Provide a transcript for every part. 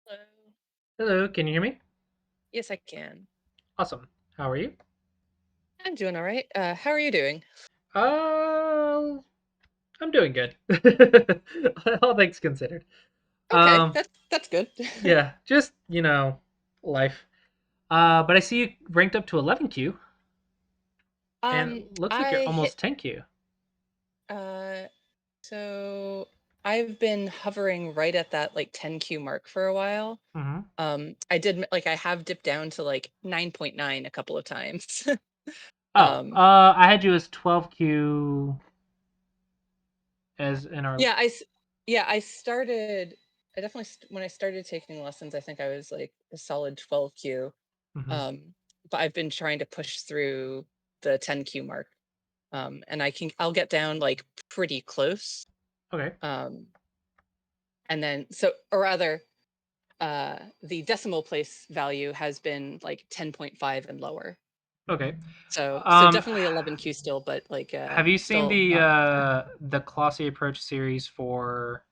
Hello. Hello, can you hear me? Yes, I can. Awesome. How are you? I'm doing all right. How are you doing? Uh, I'm doing good. All things considered. Okay, Um, that's good. yeah, just, life. But I see you ranked up to 11Q, and it looks like you're I hit almost 10Q. uh so I've been hovering right at that like 10Q mark for a while. Mm-hmm. I have dipped down to like 9.9 a couple of times. Oh, um I had you as 12Q as in our. yeah, yeah, I definitely when I started taking lessons, I think I was like a solid 12Q. Mhm. Um but I've been trying to push through the 10Q mark. And I'll get down like pretty close. Okay. Um, and then or rather, the decimal place value has been like 10.5 and lower. Okay. So Um, definitely 11Q still, but like have you seen still the not. uh the Clossi approach series for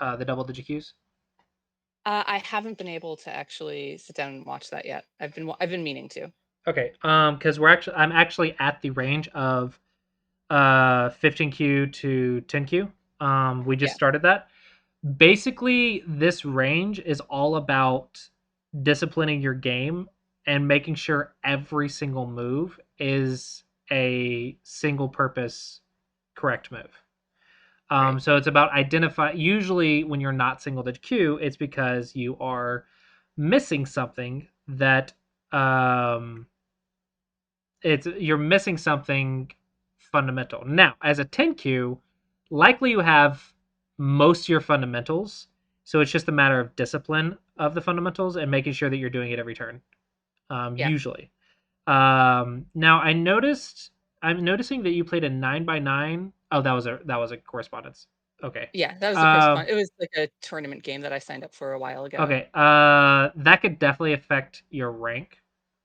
the double digit Qs? I haven't been able to actually sit down and watch that yet. I've been meaning to. Okay. Because I'm actually at the range of 15Q to 10Q. We just Yeah, started that. Basically, this range is all about disciplining your game and making sure every single move is a single purpose correct move. right. So it's about identify. Usually, when you're not single digit Q, it's because you are missing something that um, you're missing something fundamental. Now, as a 10Q, likely you have most of your fundamentals, so it's just a matter of discipline of the fundamentals and making sure that you're doing it every turn. Yeah, Usually. Now I'm noticing that you played a 9x9. Oh, that was a correspondence. Okay. yeah. That was the Uh, correspond. It was like a tournament game that I signed up for a while ago. okay. That could definitely affect your rank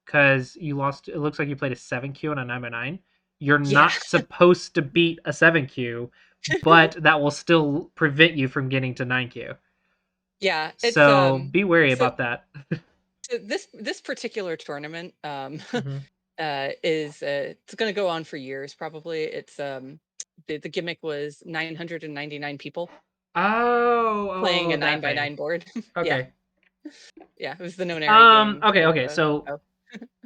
because you lost. It looks like you played a 7Q and a 9x9. You're Yeah, not supposed to beat a 7Q, but that will still prevent you from getting to 9Q. yeah. It's So be wary so about that. so this particular tournament Hmm. is it's going to go on for years probably. It's the gimmick was 999 people playing Oh, a that 9 by thing. 9 board. Yeah, Okay. yeah, it was the Nonary game Okay, with okay. So oh,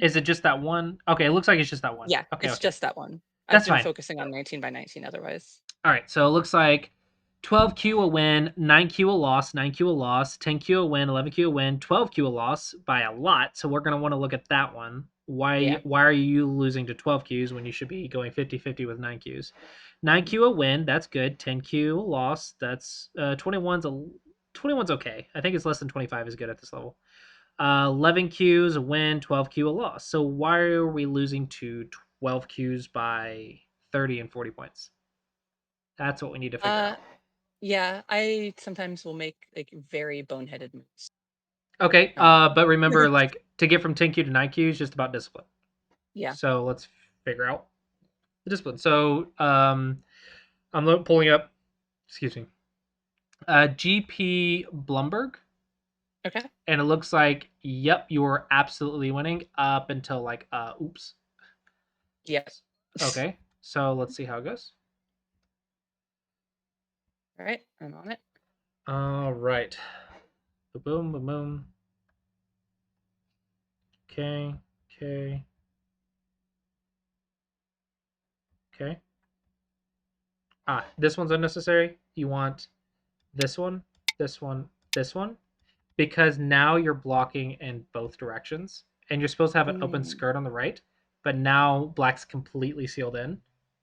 is it just that one? Okay, it looks like it's just that one. yeah, Okay, it's okay. just that one. I've That's been fine. focusing on 19 by 19 otherwise. All right, so it looks like 12Q a win, 9Q a loss, 9Q a loss, 10Q a win, 11Q a win, 12Q a loss by a lot. So we're going to want to look at that one. Why Yeah. why are you losing to 12 Qs when you should be going 50-50 with 9 Qs? 9Q a win, that's good. 10Q a loss, that's 21's okay. I think it's less than 25 is good at this level. 11 Qs a win, 12 Q a loss. So why are we losing to 12 Qs by 30 and 40 points? That's what we need to figure Uh out. yeah, I sometimes will make like very boneheaded moves. Okay, Um but remember, like to get from 10Q to 9Q is just about discipline. yeah. So let's figure out the discipline. So I'm pulling up. Excuse me. GP Blumberg, Okay. and it looks like yep, you were absolutely winning up until like oops. Yeah. Okay, so let's see how it goes. All right, I'm on it. All right. Boom, boom, boom. Okay, okay, okay. This one's unnecessary. You want this one, this one, this one, because now you're blocking in both directions, and you're supposed to have an open Mm, skirt on the right, but now black's completely sealed in,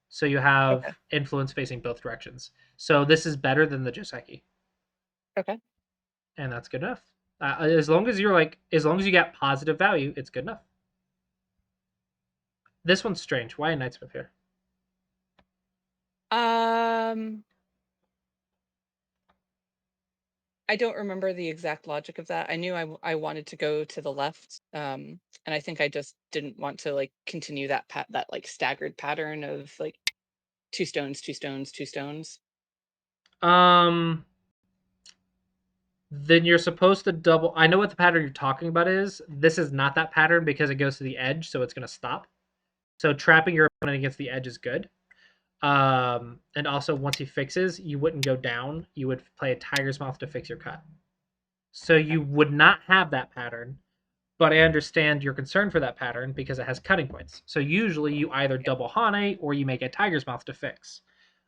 so you have okay. influence facing both directions. So this is better than the Joseki, Okay. and that's good enough. As long as you get positive value, it's good enough. This one's strange. Why a Knightsmith here? Um I don't remember the exact logic of that. I knew I wanted to go to the left, and I think I just didn't want to like continue that like staggered pattern of like two stones, two stones, two stones. Um, then you're supposed to double. I know what the pattern you're talking about is. This is not that pattern because it goes to the edge, so it's going to stop. So trapping your opponent against the edge is good. And also, once he fixes, you wouldn't go down. You would play a tiger's mouth to fix your cut. So Okay. you would not have that pattern, but I understand your concern for that pattern because it has cutting points. So usually you either Yeah. double Hane or you make a tiger's mouth to fix,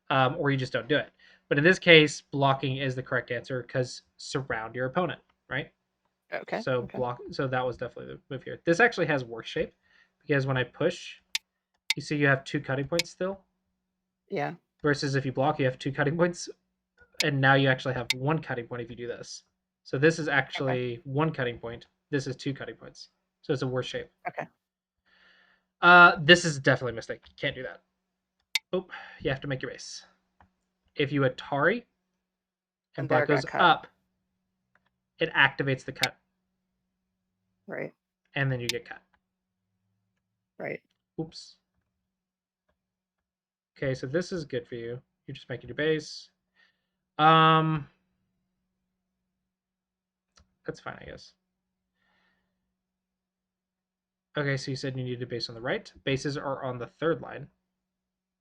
or you just don't do it. But in this case, blocking is the correct answer because surround your opponent, right? Okay. So Okay. block. So that was definitely the move here. This actually has worse shape because when I push, you see you have two cutting points still. Yeah. Versus if you block, you have two cutting points, and now you actually have one cutting point if you do this. So this is Okay. actually one cutting point. This is two cutting points. So it's a worse shape. Okay. This is definitely a mistake. You can't do that. Oh, you have to make your base. If you Atari and And black they're gonna goes cut. up, it activates the cut, Right. and then you get cut. Right. Oops. Okay, so this is good for you. You're just making your base. Um, that's fine, I guess. Okay, so you said you needed a base on the right. Bases are on the third line.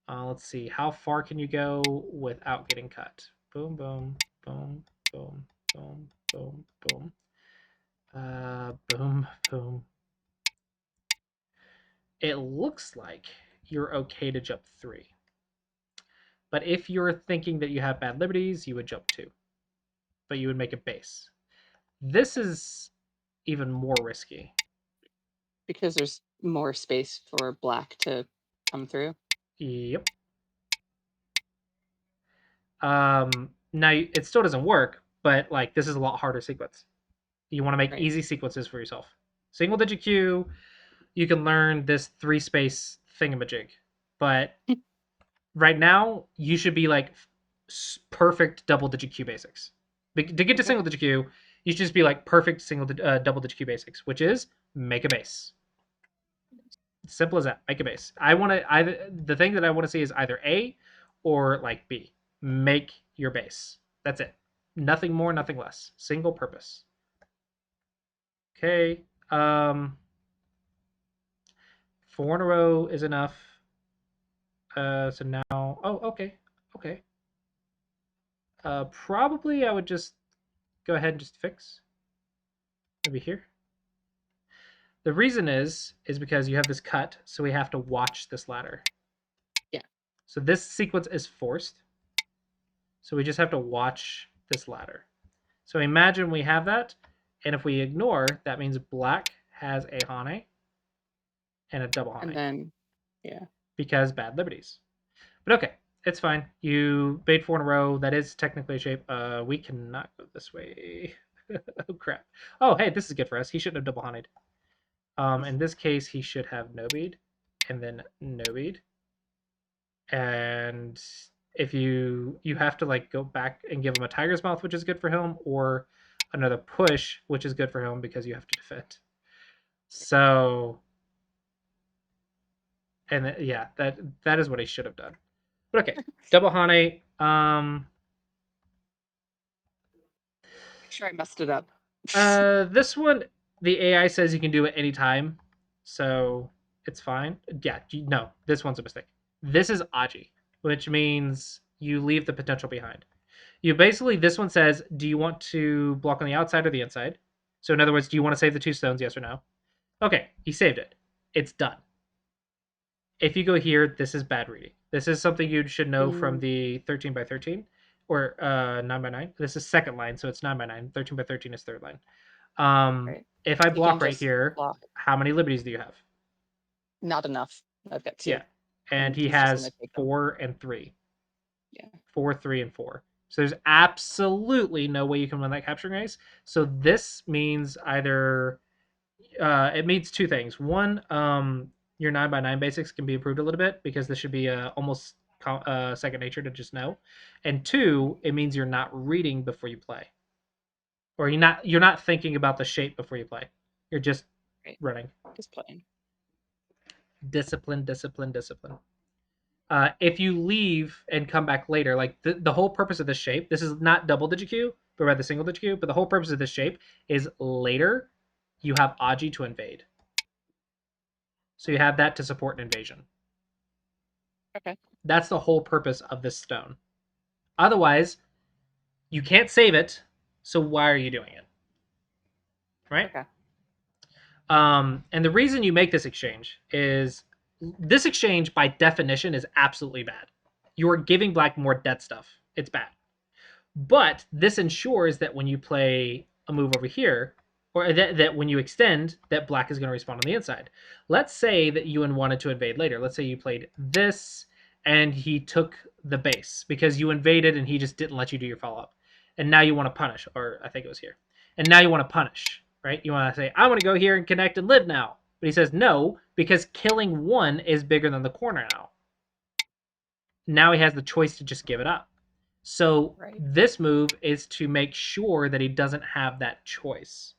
Let's see. How far can you go without getting cut? Boom, boom, boom, boom, boom, boom, boom. Boom, boom. It looks like you're okay to jump 3. But if you're thinking that you have bad liberties, you would jump 2. But you would make a base. This is even more risky. Because there's more space for black to come through. Yep. Now it still doesn't work, but like this is a lot harder sequence. You want to make Right. easy sequences for yourself. Single digit Q, you can learn this 3 space thingamajig. But right now, you should be like perfect double digit Q basics. To get to Okay. single digit Q, you should just be like perfect double digit Q basics, which is make a base. Simple as that. Make a base. I want to either the thing that I want to see is either A or like B. Make your base. That's it. Nothing more, nothing less. Single purpose. Okay. 4 in a row is enough. So now, oh, okay, okay. Probably I would just go ahead and just fix maybe here. The reason is because you have this cut, so we have to watch this ladder. Yeah. So this sequence is forced, so we just have to watch this ladder. So imagine we have that, and if we ignore, that means black has a Hane and a double And Hane then, yeah. because bad liberties. But okay, it's fine. You bait 4 in a row. That is technically a shape. We cannot go this way. Oh crap. Oh hey, this is good for us. He shouldn't have double hunted. In this case, he should have no bead, and then no bead. And if you have to like go back and give him a tiger's mouth, which is good for him, or another push, which is good for him because you have to defend. So, and yeah, that is what he should have done. But okay, double Hane. Make sure I messed it up. This one, the AI says you can do it anytime, so it's fine. Yeah, no, this one's a mistake. This is Aji, which means you leave the potential behind. You basically, this one says, do you want to block on the outside or the inside? So in other words, do you want to save the 2 stones? Yes or no? Okay, he saved it. It's done. If you go here, this is bad reading. This is something you should know from Mm, the 13 by 13 or 9 by 9. This is second line, so it's 9 by 9. 13 by 13 is third line. right. If I He can block right just here, block. how many liberties do you have? Not enough. I've got Yeah. two. And And he he's just has gonna take them. 4 and 3. Yeah. 4, 3, and 4. So there's absolutely no way you can win that capturing race. So this means either it means two things. One, your 9 by 9 basics can be improved a little bit because this should be almost second nature to just know. And two, it means you're not reading before you play, or you're not thinking about the shape before you play. You're just Right. running. Just playing. Discipline, discipline, discipline. If you leave and come back later, like the whole purpose of this shape, this is not double digit Q. but rather single digit Q. But the whole purpose of this shape is later you have Aji to invade. So you have that to support an invasion. Okay. That's the whole purpose of this stone. Otherwise, you can't save it. So why are you doing it? Right? Okay. And the reason you make this exchange is this exchange, by definition, is absolutely bad. You are giving black more dead stuff. It's bad. But this ensures that when you play a move over here, or that when you extend, that black is going to respawn on the inside. Let's say that Ewan wanted to invade later. Let's say you played this and he took the base because you invaded and he just didn't let you do your follow up. And now you want to punish, or I think it was here. And now you want to punish, right? You want to say, I want to go here and connect and live now. But he says no, because killing one is bigger than the corner now. Now he has the choice to just give it up. So Right. this move is to make sure that he doesn't have that choice.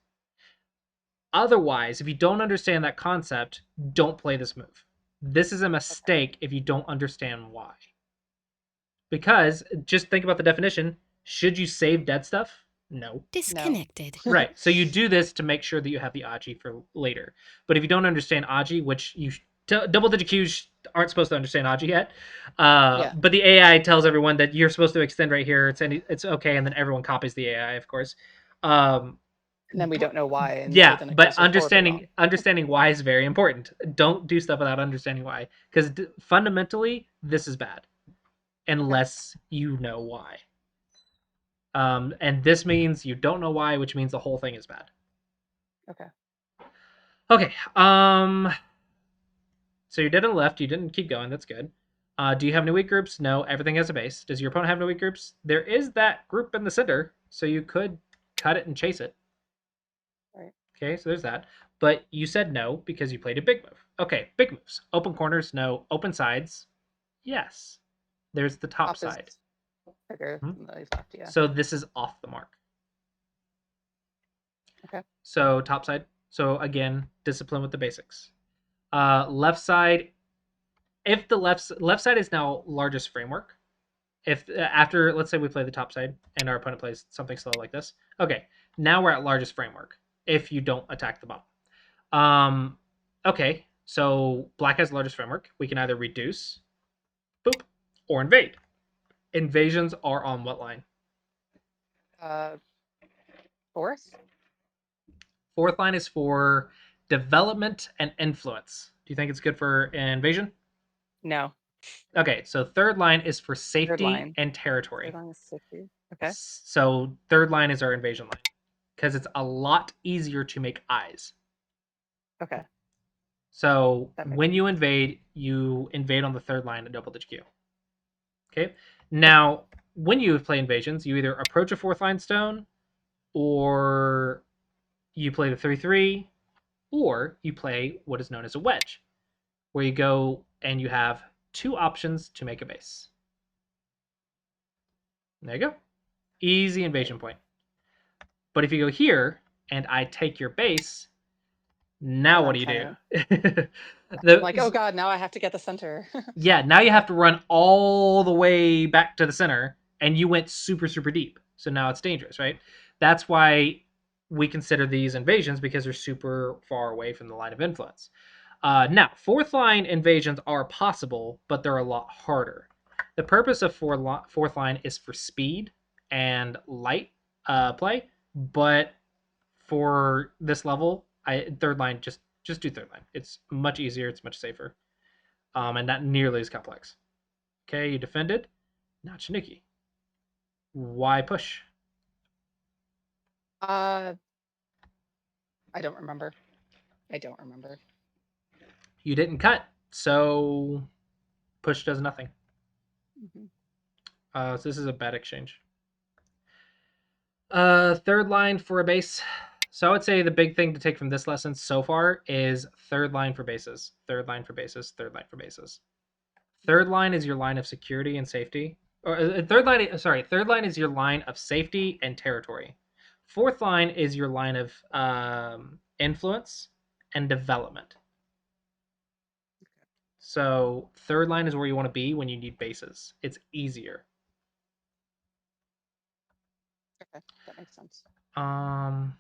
Otherwise, if you don't understand that concept, don't play this move. This is a Okay. mistake if you don't understand why. Because just think about the definition. Should you save dead stuff? No. No. Disconnected. Right. So you do this to make sure that you have the Aji for later. But if you don't understand Aji, which you double digit Qs aren't supposed to understand Aji yet, Yeah. but the AI tells everyone that you're supposed to extend right here. It's okay, and then everyone copies the AI, of course. Um, And then we don't know why, and so yeah, then it but goes horribly wrong. understanding why is very important. Don't do stuff without understanding why, because fundamentally this is bad Okay. unless you know why. And this means you don't know why, which means the whole thing is bad. Okay. Okay. So you did on the left. You didn't keep going. That's good. Do you have any weak groups? No. Everything has a base. Does your opponent have no weak groups? There is that group in the center, so you could cut it and chase it. Right. Okay, so there's that. But you said no because you played a big move. Okay, big moves. Open corners, no. Open sides, yes. There's the top Top is side. bigger Hmm? than the left, yeah. So this is off the mark. Okay. So top side. So again, discipline with the basics. Left side. If the left side is now largest framework, if after let's say we play the top side and our opponent plays something slow like this, okay, now we're at largest framework. If you don't attack the bottom, okay, so black has the largest framework. We can either reduce, boop, or invade. Invasions are on what line? Uh, fourth? Fourth line is for development and influence. Do you think it's good for invasion? No. Okay, so third line is for Third safety line. and Third territory. line is 60. Okay. So third line is our invasion line because it's a lot easier to make eyes. Okay. So That makes when sense. you invade on the third line at double digit Q. Okay. Okay. Now, when you play invasions, you either approach a fourth line stone, or you play the 3/3, or you play what is known as a wedge, where you go and you have two options to make a base. There you go. Easy Right. invasion point. But if you go here and I take your base, now Then what I'm do you kind do? of like, oh the God, now I have to get the center. Yeah, now you have to run all the way back to the center, and you went super, super deep. So now it's dangerous, right? That's why we consider these invasions because they're super far away from the line of influence. Now, fourth line invasions are possible, but they're a lot harder. The purpose of fourth line is for speed and light play, but for this level, third line just do third line. It's much easier. It's much safer, and not nearly as complex. Okay, you defended. Now Chiniki. Why push? uh, I don't remember. I don't remember. You didn't cut, so push does nothing. Hmm. So this is a bad exchange. Third line for a base. So I would say the big thing to take from this lesson so far is third line for bases. Third line for bases. Third line for bases. Third line is your line of security and safety. Or third line, sorry, third line is your line of safety and territory. Fourth line is your line of influence and development. So third line is where you want to be when you need bases. It's easier. Okay, that makes sense. Um.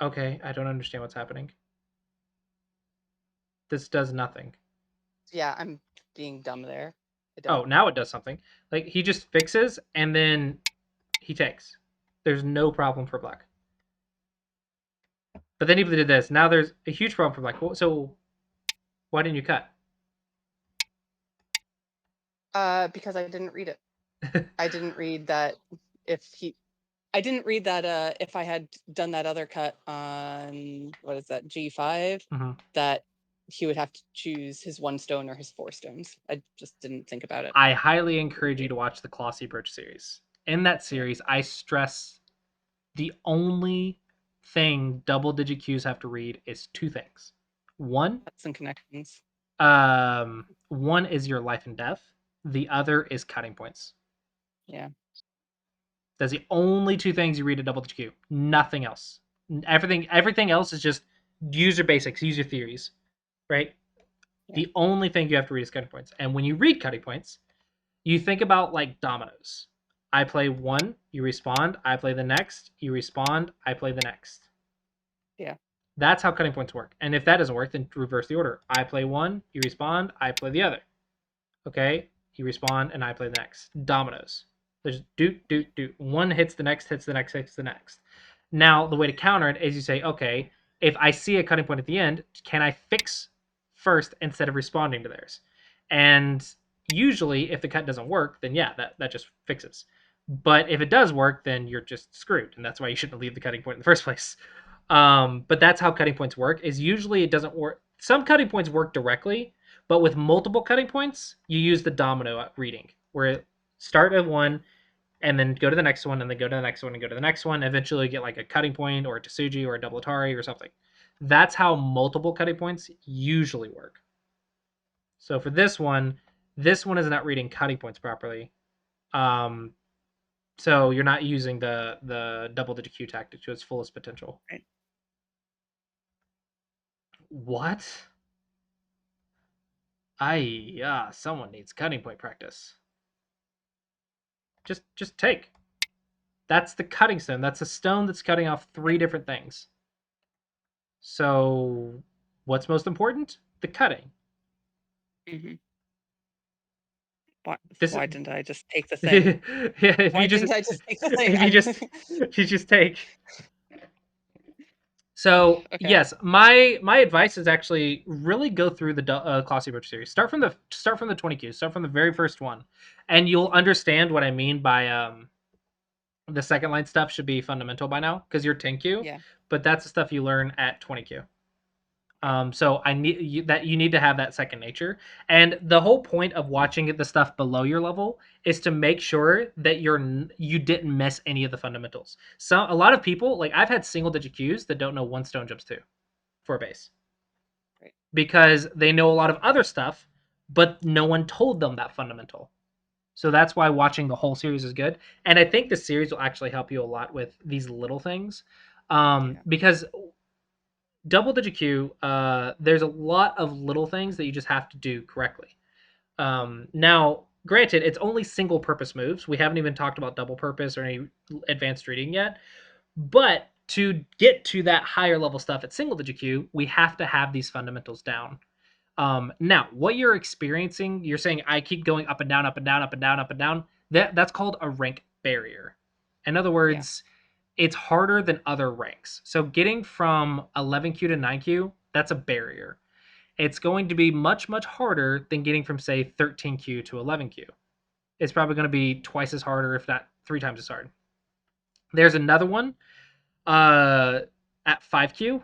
Okay, I don't understand what's happening. This does nothing. Yeah, I'm being dumb there. I Oh, don't. now it does something. Like he just fixes and then he takes. There's no problem for black. But then he did this. Now there's a huge problem for black. So why didn't you cut? Because I didn't read it. I didn't read that if he I didn't read that if I had done that other cut on what is that, G5, Mhm. that he would have to choose his one stone or his four stones. I just didn't think about it. I highly encourage you to watch the Clossi Birch series. In that Yeah, series, I stress the only thing double digit Qs have to read is two things. One, that's some connections. one is your life and death. The other is cutting points. Yeah, That's the only two things you read at double digit Q. Nothing else. Everything else is just use your basics, use your theories, right? yeah, The only thing you have to read is cutting points. And when you read cutting points, you think about like dominoes. I play one, you respond. I play the next, you respond. I play the next. yeah, That's how cutting points work. And if that doesn't work, then reverse the order. I play one, you respond. I play the other. Okay, you respond, and I play the next. Dominoes. There's doot doot doot. One hits the next, hits the next, hits the next. Now the way to counter it is you say, okay, if I see a cutting point at the end, can I fix first instead of responding to theirs? And usually, if the cut doesn't work, then yeah, that just fixes. But if it does work, then you're just screwed, and that's why you shouldn't leave the cutting point in the first place. But that's how cutting points work. Is usually it doesn't work. Some cutting points work directly, but with multiple cutting points, you use the domino reading, where it start at one and then go to the next one and then go to the next one and go to the next one. Eventually, you get like a cutting point or a Tsuji or a double Atari or something. That's how multiple cutting points usually work. So for this one is not reading cutting points properly. Um, so you're not using the double digit Q tactic to its fullest potential. right. What? I someone needs cutting point practice. Just take. That's the cutting stone. That's a stone that's cutting off three Yeah. different things. So what's most important? The cutting. Hmm. Why, This why didn't I just take the thing? yeah, if Why you just didn't I just take the thing? if you just if you just take. So Okay. yes, my advice is actually really go through the Clossi Birch series. Start from the 20 Qs. Start from the very first one, and you'll understand what I mean by the second line stuff should be fundamental by now because you're 10Q, Yeah. but that's the stuff you learn at 20Q. Right. So I need you need to have that second nature, and the whole point of watching the stuff below your level is to make sure that you didn't miss any of the fundamentals. So a lot of people, like I've had single digit Qs that don't know one stone jumps two for a base Right. because they know a lot of other stuff, but no one told them that fundamental. So that's why watching the whole series is good. And I think the series will actually help you a lot with these little things. Yeah. Because double digit Q, there's a lot of little things that you just have to do correctly. Now, granted, it's only single purpose moves. We haven't even talked about double purpose or any advanced reading yet. But to get to that higher level stuff at single digit Q, we have to have these fundamentals down. Now, what you're experiencing, you're saying I keep going up and down, up and down, up and down, up and down. That's called a rank barrier. In other Yeah. words, it's harder than other ranks. So getting from 11Q to 9Q, that's a barrier. It's going to be much, much harder than getting from, say, 13Q to 11Q. It's probably going to be twice as harder, if not three times as hard. There's another one uh, at 5Q,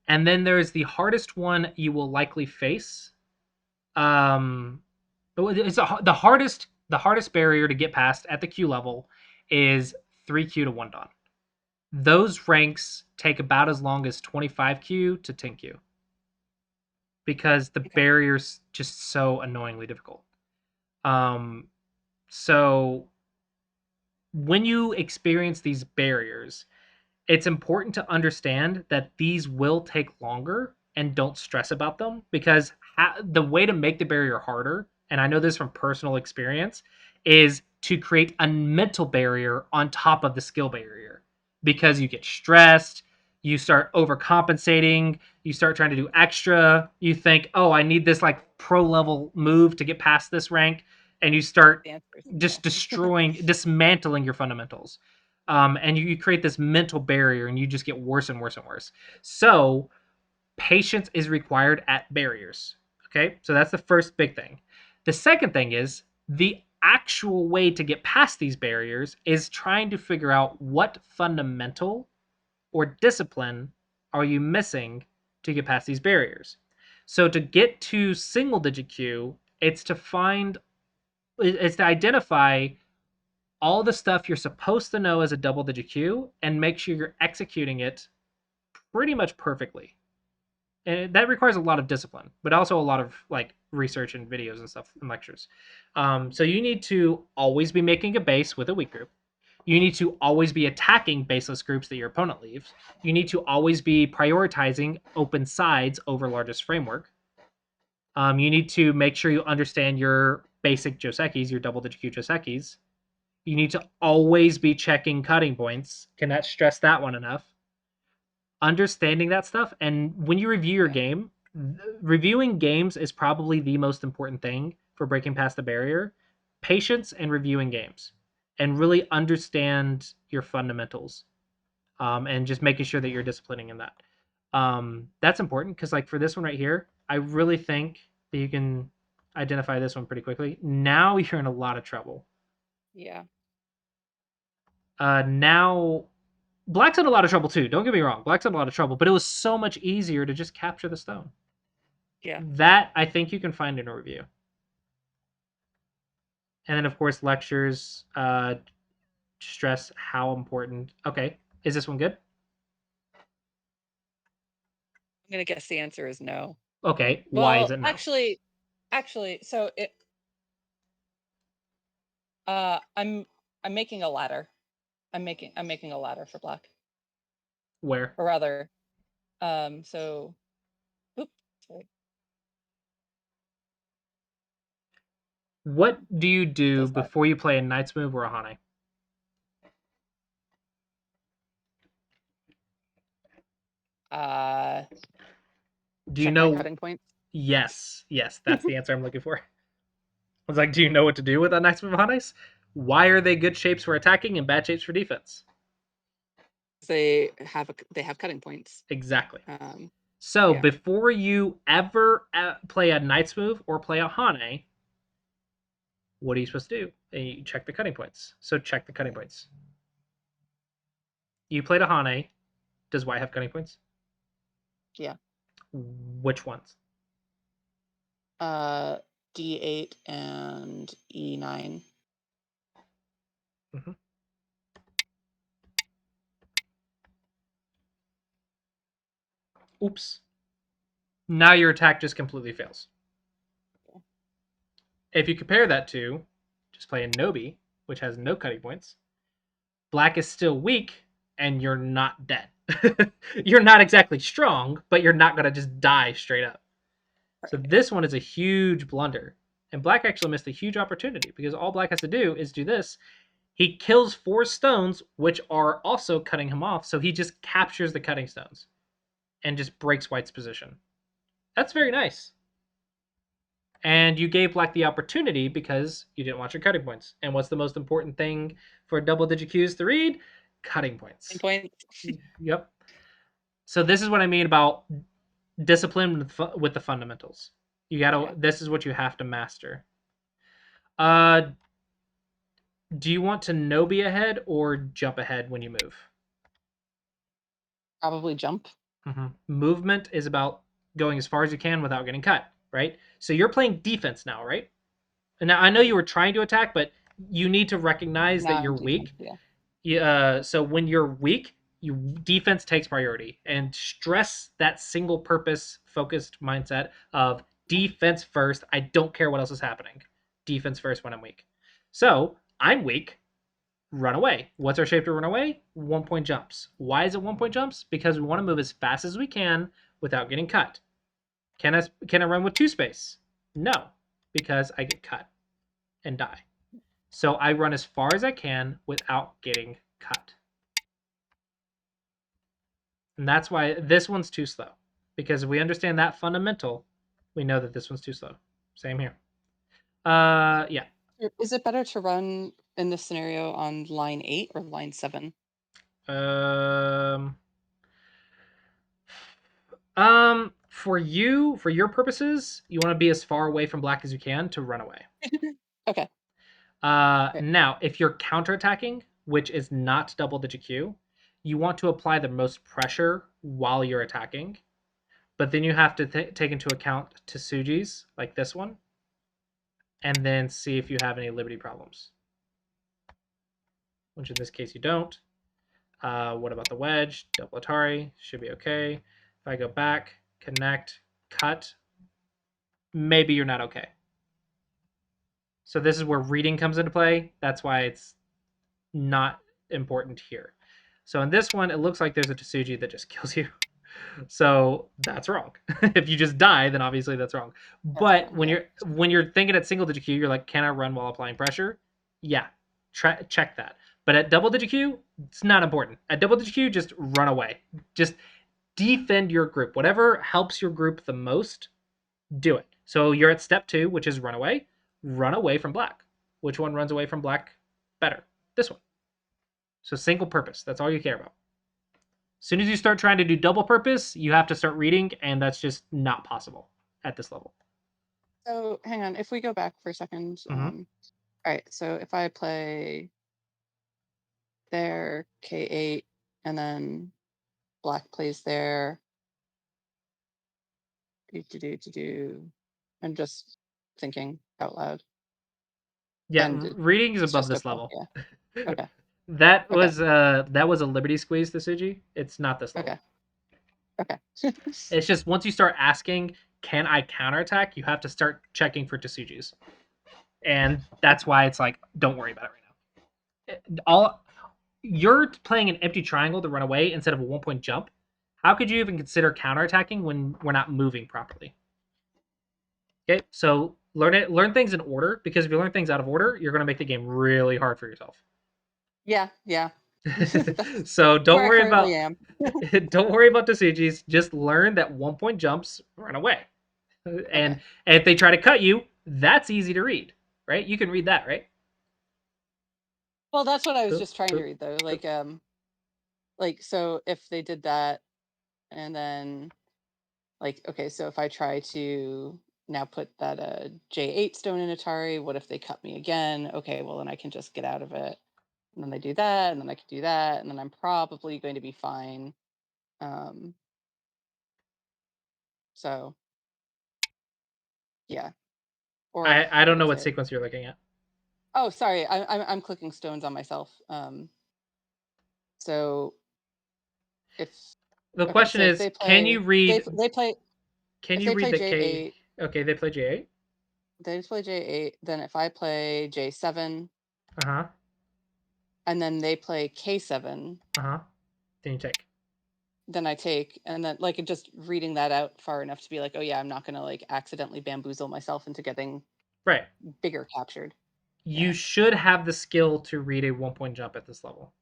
and then there's the hardest one you will likely face. Um, the hardest barrier to get past at the Q level is 3Q to 1 Dawn. Those ranks take about as long as 25Q to 10Q because the Okay. barrier's just so annoyingly difficult. Um, so when you experience these barriers, it's important to understand that these will take longer and don't stress about them because the way to make the barrier harder, and I know this from personal experience, is to create a mental barrier on top of the skill barrier because you get stressed, you start overcompensating, you start trying to do extra, you think, oh, I need this like pro level move to get past this rank, and you start The answer is just no. dismantling your fundamentals. And you create this mental barrier and you just get worse and worse and worse. So, patience is required at barriers. Okay, so that's the first big thing. The second thing is the actual way to get past these barriers is trying to figure out what fundamental or discipline are you missing to get past these barriers. So to get to single digit Q, it's to identify all the stuff you're supposed to know as a double digit Q and make sure you're executing it pretty much perfectly. And that requires a lot of discipline, but also a lot of like research and videos and stuff and lectures. So you need to always be making a base with a weak group. You need to always be attacking baseless groups that your opponent leaves. You need to always be prioritizing open sides over largest framework. You need to make sure you understand your basic Josekis, your double digit Q Josekis. You need to always be checking cutting points. Cannot stress that one enough. Understanding that stuff, and when you review your Yeah. game, reviewing games is probably the most important thing for breaking past the barrier. Patience and reviewing games, and really understand your fundamentals, and just making sure that you're disciplining in that. That's important because, like, for this one right here, I really think that you can identify this one pretty quickly. Now you're in a lot of trouble. Yeah. Now Black's in a lot of trouble too. Don't get me wrong. Black's in a lot of trouble, but it was so much easier to just capture the stone. Yeah. That I think you can find in a review. And then, of course, lectures stress how important. Okay, is this one good? I'm gonna guess the answer is no. Okay, why is Well, it no? actually, so I'm making a ladder. I'm making a ladder for black, Where? or rather, so, oop, sorry, What do you do does that. before you play a Knight's Move or a Hane? Uh, Do you check my know? cutting points. Yes, yes, that's the answer I'm looking for. I was like, do you know what to do with a Knight's Move Hanes? Why are they good shapes for attacking and bad shapes for defense? They have cutting points. Exactly. Um, So yeah. before you ever play a Knight's Move or play a Hane, what are you supposed to do? And you check the cutting points. So check the cutting Yeah. points. You played a Hane. Does white have cutting points? Yeah. Which ones? Uh, D8 and E9. Mm-hmm. Oops. Now your attack just completely fails. If you compare that to just playing Nobi, which has no cutting points, black is still weak and you're not dead. You're not exactly strong, but you're not going to just die straight up. So Right. this one is a huge blunder. And black actually missed a huge opportunity because all black has to do is do this. He kills 4 stones, which are also cutting him off. So he just captures the cutting stones and just breaks white's position. That's very nice. And you gave black the opportunity because you didn't watch your cutting points. And what's the most important thing for double digit Qs to read? Cutting Cutting points. points. Yep. So this is what I mean about discipline with the fundamentals. You gotta. Yeah. This is what you have to master. Uh, do you want to no be ahead or jump ahead when you move? Probably jump. Movement is about going as far as you can without getting cut, right? So you're playing defense now, right? And now I know Yeah. you were trying to attack, but you need to recognize that Now I'm you're defense. weak. Yeah. So when you're weak, you defense takes priority and stress that single purpose focused mindset of defense first. I don't care what else is happening. Defense first when I'm weak. So I'm weak. Run away. What's our shape to run away? 1 point jumps. Why is it 1 point jumps? Because we want to move as fast as we can without getting cut. Can I run with 2 space? No, because I get cut and die. So I run as far as I can without getting cut. And that's why this one's too slow. Because we understand that fundamental, we know that this one's too slow. Same here. Yeah. Is it better to run in this scenario on line 8 or line 7? Um, for your purposes, you want to be as far away from black as you can to run away. Okay. Right. Now, if you're counterattacking, which is not double digit Q, you want to apply the most pressure while you're attacking. But then you have to take into account Tsujis, like this one, and then see if you have any liberty problems. Which in this case you don't. What about the wedge? Double Atari, should be okay. If I go back, connect, cut, maybe you're not okay. So this is where reading comes into play. That's why it's not important here. So in this one, it looks like there's a Tsuji that just kills you. So that's wrong. If you just die, then obviously that's wrong. That's But fine. Yeah. when you're thinking at single digit Q, you're like, can I run while applying pressure? Yeah, check that. But at double digit Q, it's not important. At double digit Q, just run away. Just defend your group. Whatever helps your group the most, do it. So you're at step 2, which is run away. Run away from black. Which one runs away from black better? This one. So single purpose. That's all you care about. As soon as you start trying to do double purpose, you have to start reading, and that's just not possible at this level. So hang on. If we go back for a second. Mm-hmm. All right. So if I play there, K8, and then black plays there, I'm just thinking out loud. Yeah, And reading is it's above just this okay. level. Yeah. Okay. that Okay. was a liberty squeeze to Suji. It's not this level. Okay. Okay. It's just once you start asking, can I counterattack? You have to start checking for Tsujis. And that's Okay. why it's like, don't worry about it right now. All you're playing an empty triangle to run away instead of a 1 point jump. How could you even consider counterattacking when we're not moving properly? Okay, so learn things in order, because if you learn things out of order, you're going to make the game really hard for yourself. Yeah. Yeah. That's So where I currently am. don't worry about Tsujis. Just learn that 1 point jumps run away, Okay. and if they try to cut you, that's easy to read, right? You can read that, right? Well, that's what I was Boop, just trying to boop, read though. boop. Like so if they did that and then like okay, so if I try to now put that J8 stone in Atari, what if they cut me again? Okay, well then I can just get out of it. And then they do that, and then I can do that, and then I'm probably going to be fine. Um, so yeah. Or I don't what know is what it? sequence you're looking at. Oh, sorry, I'm clicking stones on myself. So if The okay, question so if is, they play they play can if you they read play the K? J8, Okay, they play J8. they play J8, then if I play J7 Uh huh. and then they play K7, Uh huh. Then you take. then I take, and then like just reading that out far enough to be like, oh yeah, I'm not gonna like accidentally bamboozle myself into getting Right. bigger captured. You Yeah. should have the skill to read a 1 point jump at this level.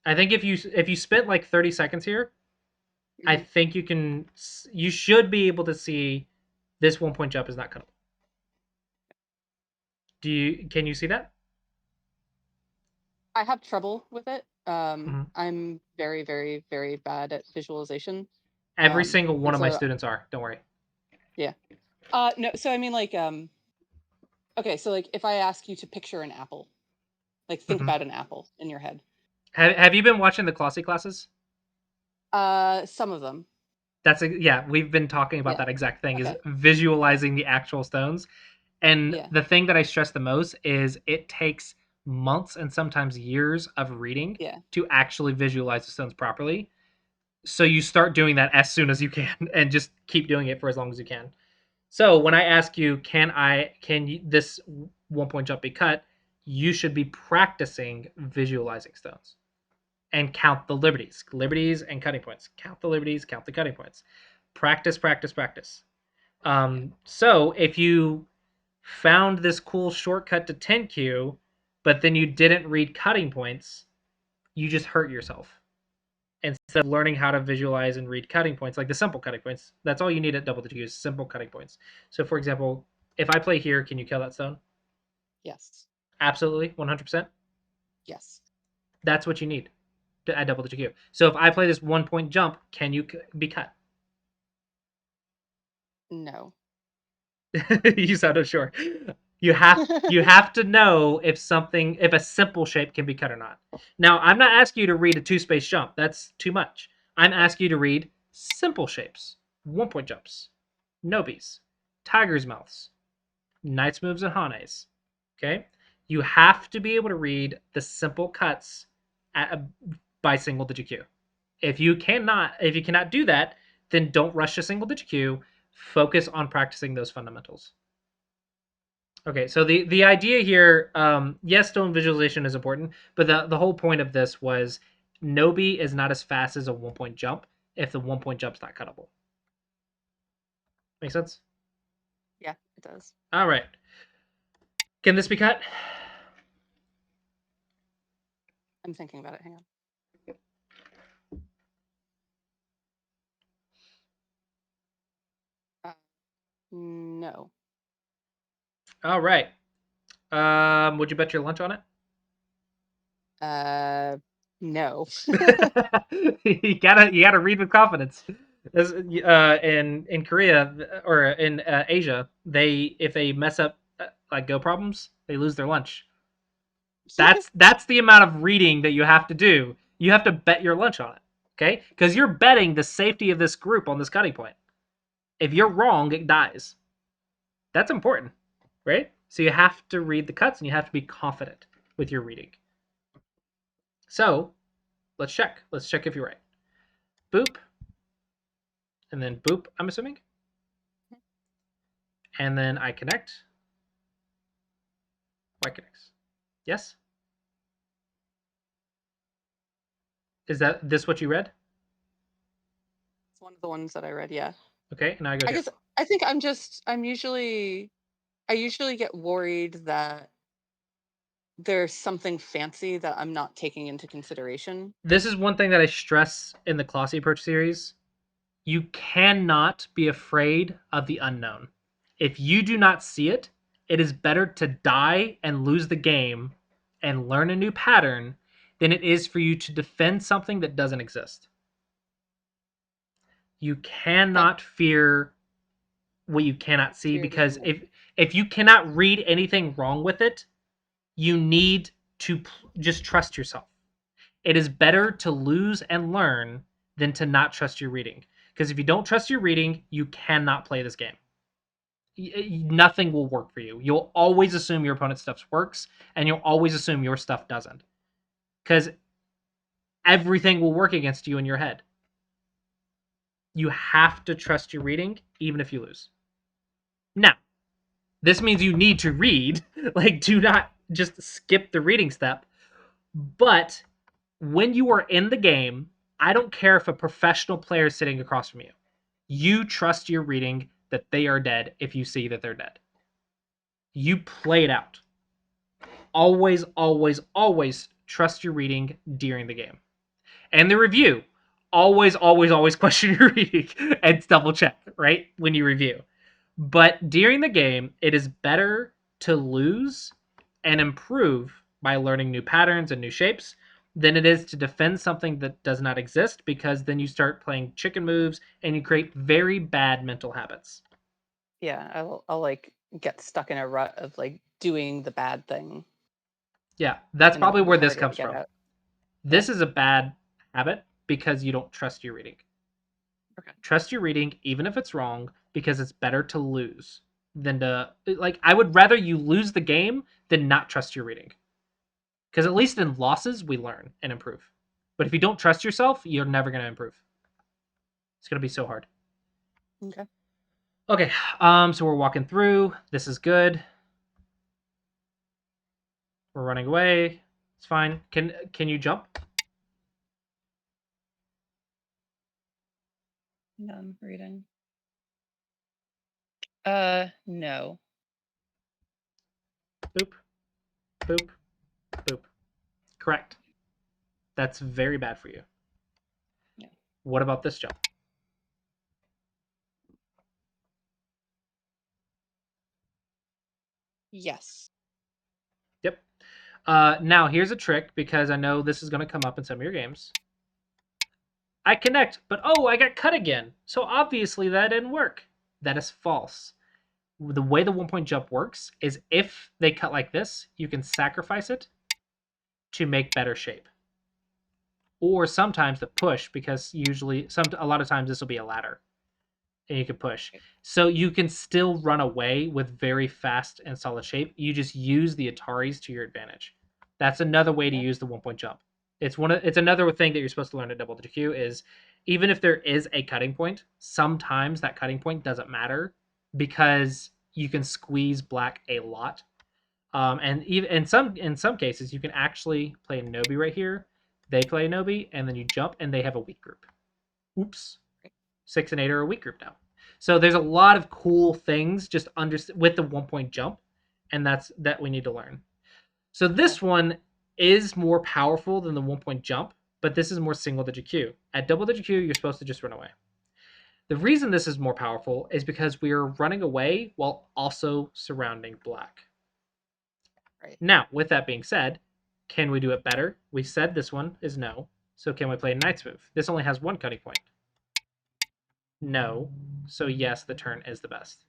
I think if you spent like 30 seconds here, I Hmm. think you should be able to see this 1 point jump is not cuttable. Can you see that? I have trouble with it. Mm-hmm. I'm very, very, very bad at visualization. Every single one And of my so students are. Don't worry. yeah. No, so I mean like okay, so like if I ask you to picture an apple, like think Mm-hmm. about an apple in your head. Have you been watching the Clossi classes? Some of them. Yeah, we've been talking about Yeah. that exact thing, is Okay. visualizing the actual stones. And Yeah. the thing that I stress the most is it takes months and sometimes years of reading Yeah. to actually visualize the stones properly. So you start doing that as soon as you can and just keep doing it for as long as you can. So when I ask you, this 1 point jump be cut? You should be practicing visualizing stones and count the liberties and cutting points. Count the liberties, count the cutting points. Practice, practice, practice. Yeah. So if you found this cool shortcut to 10Q, but then you didn't read cutting points, you just hurt yourself. Instead of learning how to visualize and read cutting points, like the simple cutting points, that's all you need at double digit is simple cutting points. So, for example, if I play here, can you kill that stone? Yes. Absolutely, 100%. Yes. That's what you need to add double digit Q. So, if I play this 1 point jump, can you be cut? No. You sound unsure. You have to know if a simple shape can be cut or not. Now, I'm not asking you to read a 2 space jump. That's too much. I'm asking you to read simple shapes, 1 point jumps, nobis, tigers' mouths, knights moves, and hanes. Okay, you have to be able to read the simple cuts at by single digit Q. If you cannot do that, then don't rush to single digit Q. Focus on practicing those fundamentals. Okay, so the idea here, yes, stone visualization is important, but the whole point of this was Nobi is not as fast as a 1 point jump if the 1 point jump's not cuttable. Make sense? Yeah, it does. All right. Can this be cut? I'm thinking about it. Hang on. Uh, no. All right. Would you bet your lunch on it? Uh, no. You gotta read with confidence. In Korea or in Asia, they if they mess up like Go problems, they lose their lunch. That's the amount of reading that you have to do. You have to bet your lunch on it, okay? Because you're betting the safety of this group on this cutting point. If you're wrong, it dies. That's important, right? So you have to read the cuts and you have to be confident with your reading. So let's check. Let's check if you're right. Boop, and then boop. I'm assuming, and then I connect. Y connects. Yes. Is that this what you read? It's one of the ones that I read. Yeah. Okay, now I go I here. guess I think I usually get worried that there's something fancy that I'm not taking into consideration. This is one thing that I stress in the Clossi approach series. You cannot be afraid of the unknown. If you do not see it, it is better to die and lose the game and learn a new pattern than it is for you to defend something that doesn't exist. You Okay. cannot fear what you cannot see Fear the because unknown. if you cannot read anything wrong with it, you need to just trust yourself. It is better Okay. to lose and learn than to not trust your reading. Because if you don't trust your reading, you cannot play this game. Nothing will work for you. You'll always assume your opponent's stuff works, and you'll always assume your stuff doesn't. Because everything will work against you in your head. You have to trust your reading, even if you lose. Now, this means you need to read. Like, do not just skip the reading step. But when you are in the game, I don't care if a professional player is sitting across from you. You trust your reading that they are dead if you see that they're dead. You play it out. Always, always, always trust your reading during the game. And the review. Always, always, always question your reading and double check, right? When you review. But during the game, it is better to lose and improve by learning new patterns and new shapes than it is to defend something that does not exist because then you start playing chicken moves and you create very bad mental habits. Yeah, I'll like get stuck in a rut of like doing the bad thing, Yeah, that's and it'll probably be where this harder to comes get from. out. Yeah. This is a bad habit because you don't trust your reading. Okay. Trust your reading even if it's wrong because it's better to lose than to like I would rather you lose the game than not trust your reading. Because at least in losses, we learn and improve. But if you don't trust yourself, you're never going to improve. It's going to be so hard. Okay. Okay, so we're walking through. This is good. We're running away. It's fine. Can you jump? Yeah, I'm reading. No. Boop, boop, boop. Correct. That's very bad for you. Yeah. What about this jump? Yes. Yep. Now here's a trick because I know this is going to come up in some of your games. I connect, but oh, I got cut again. So obviously that didn't work. That is false. The way the 1 point jump works is if they cut like this, you can sacrifice it to make better shape. Or sometimes the push, because usually a lot of times this will be a ladder and you can push. Right. So you can still run away with very fast and solid shape. You just use the Ataris to your advantage. That's another way to Okay. use the 1 point jump. It's another thing that you're supposed to learn at double DQ is even if there is a cutting point, sometimes that cutting point doesn't matter because you can squeeze black a lot. And even in some cases you can actually play a Nobi right here. They play a Nobi and then you jump and they have a weak group. Oops. Right. 6 and 8 are a weak group now. So there's a lot of cool things just with the 1 point jump, and that we need to learn. So Okay. this one is more powerful than the 1 point jump, but this is more single digit Q. At double digit Q, you're supposed to just run away. The reason this is more powerful is because we are running away while also surrounding black. Right. Now, with that being said, can we do it better? We said this one is no. So can we play Knight's Move? This only has one cutting point. No. So yes, the turn is the best.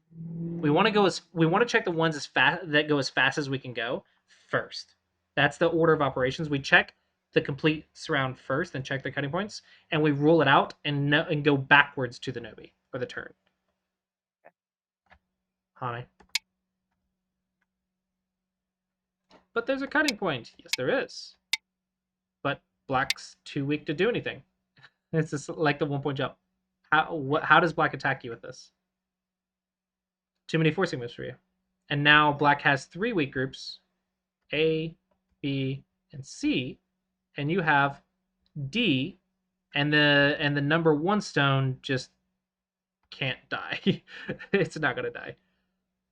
We want to check the ones as fast that go as fast as we can go first. That's the order of operations. We check the complete surround first, then check the cutting points, and we rule it out and go backwards to the Nobi or the turn. Hi. But there's a cutting point. Yes, there is. But black's too weak to do anything. It's just like the 1 point jump. How does black attack you with this? Too many forcing moves for you. And now Right. black has 3 weak groups, A, B, and C, and you have D, and the number 1 stone just can't die. It's not gonna die.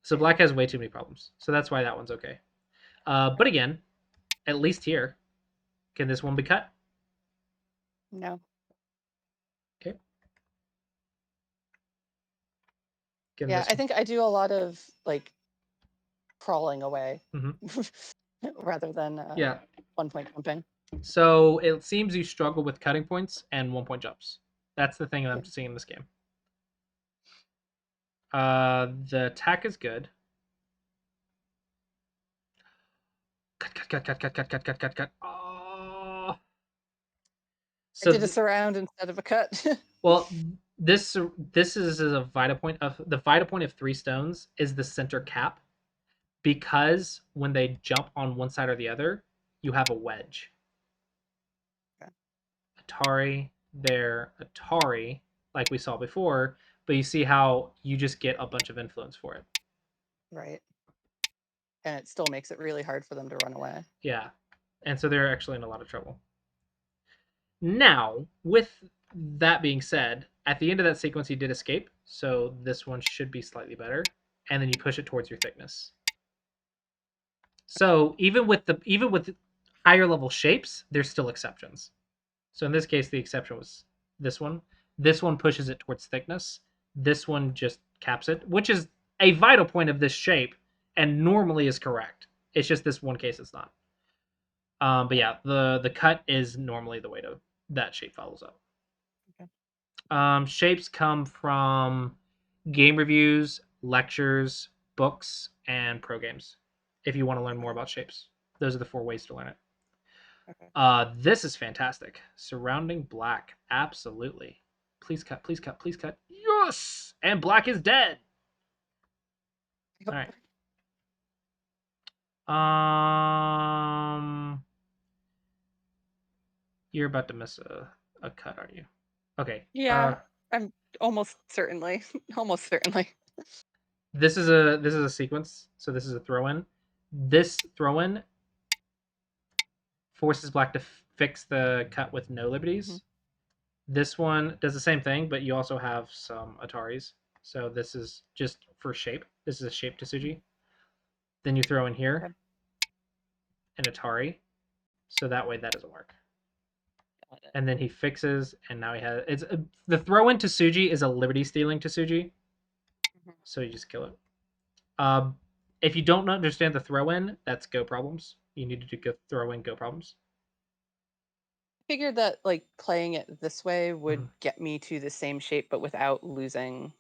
So Right. black has way too many problems. So that's why that one's okay. But again, at least here, can this one be cut? No. Okay. Can Yeah, this? I think I do a lot of like crawling away Mhm. rather than Yeah. 1 point jumping. So it seems you struggle with cutting points and 1 point jumps. That's the thing that Yeah. I'm seeing in this game. The attack is good. Cut. Oh. I So, did a surround instead of a cut. well, this is a vita point of the vita point of 3 stones is the center cap because when they jump on one side or the other, you have a wedge. Okay. Atari, there, Atari, like we saw before, but you see how you just get a bunch of influence for it. Right. And it still makes it really hard for them to run away. Yeah. And so they're actually in a lot of trouble. Now, with that being said, at the end of that sequence, he did escape, so this one should be slightly better. And then you push it towards your thickness. So even with higher level shapes, there's still exceptions. So in this case, the exception was this one. This one pushes it towards thickness. This one just caps it, which is a vital point of this shape, and normally is correct. It's just this one case it's not. But Right. yeah, the cut is normally the way to that shape follows up. Okay. Shapes come from game reviews, lectures, books, and pro games. If you want to learn more Okay. about shapes, those are the 4 ways to learn it. Okay. This is fantastic. Surrounding black, absolutely. Please cut, please cut, please cut. Yes, and black is dead. All Yep. right. Um, you're about to miss a cut, aren't you? Okay. Yeah, I'm almost certainly, almost certainly. This is a sequence. So this is a throw in. This throw in forces black to fix the cut with no Hmm. liberties. This one does the same thing, but you also have some Ataris. So this is just for shape. This is a shape to Suji. Then you throw in here. Okay. an Atari, so that way that doesn't work. Got it. And then he fixes, and now he has it's the throw into Suji is a liberty stealing to Suji, Mhm. so you just kill it. Um, if you don't understand the throw in, that's go problems. You need to do go throw in go problems. Figured that like playing it this way would Mhm. get me to the same shape, but without losing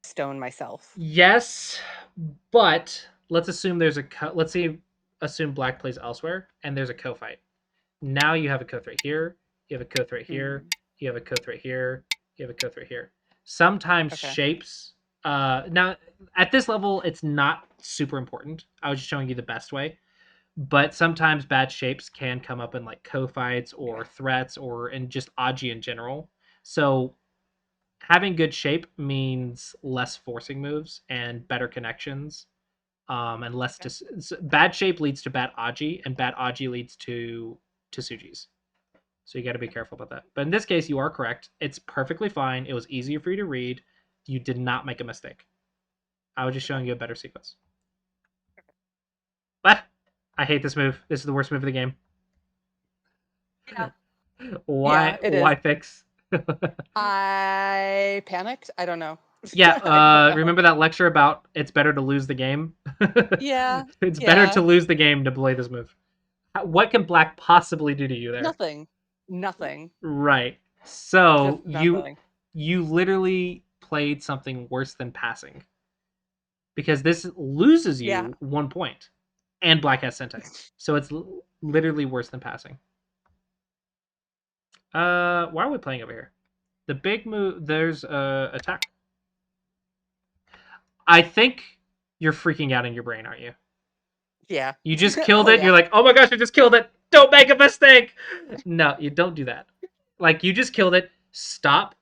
stone myself. Yes, but let's assume there's a let's see assume black plays elsewhere and there's a co-fight. Now you have a co-threat here, you have a co-threat here, Mm, you have a co-threat here, you have a co-threat here. Sometimes okay. shapes now at this level it's not super important. I was just showing you the best way. But sometimes bad shapes can come up in like co-fights or threats or in just Aji in general. So having good shape means less forcing moves and better connections, and less Okay. bad shape leads to bad Aji, and bad Aji leads to Sujis. So you got to be careful about that. But in this case, you are correct. It's perfectly fine. It was easier for you to read. You did not make a mistake. I was just Okay. showing you a better sequence. But I hate this move. This is the worst move of the game. Yeah. Why? Yeah, it is. Why fix? I panicked. I don't know. Yeah. I don't know. Remember that lecture about it's better to lose the game. Yeah. It's better to Yeah. lose the game to play this move. What can black possibly do to you there? Nothing. Nothing. Right. So Just nothing. you literally played something worse than passing because this loses Yeah. you 1 point, and black has Sentai, so it's literally worse than passing. Why are we playing over here? The big move. There's attack. I think you're freaking out in your brain, aren't you? Yeah. You just killed Oh it. You're yeah. like, oh my gosh, I just killed it. Don't make a mistake. No, you don't do that. Like you just killed it. Stop.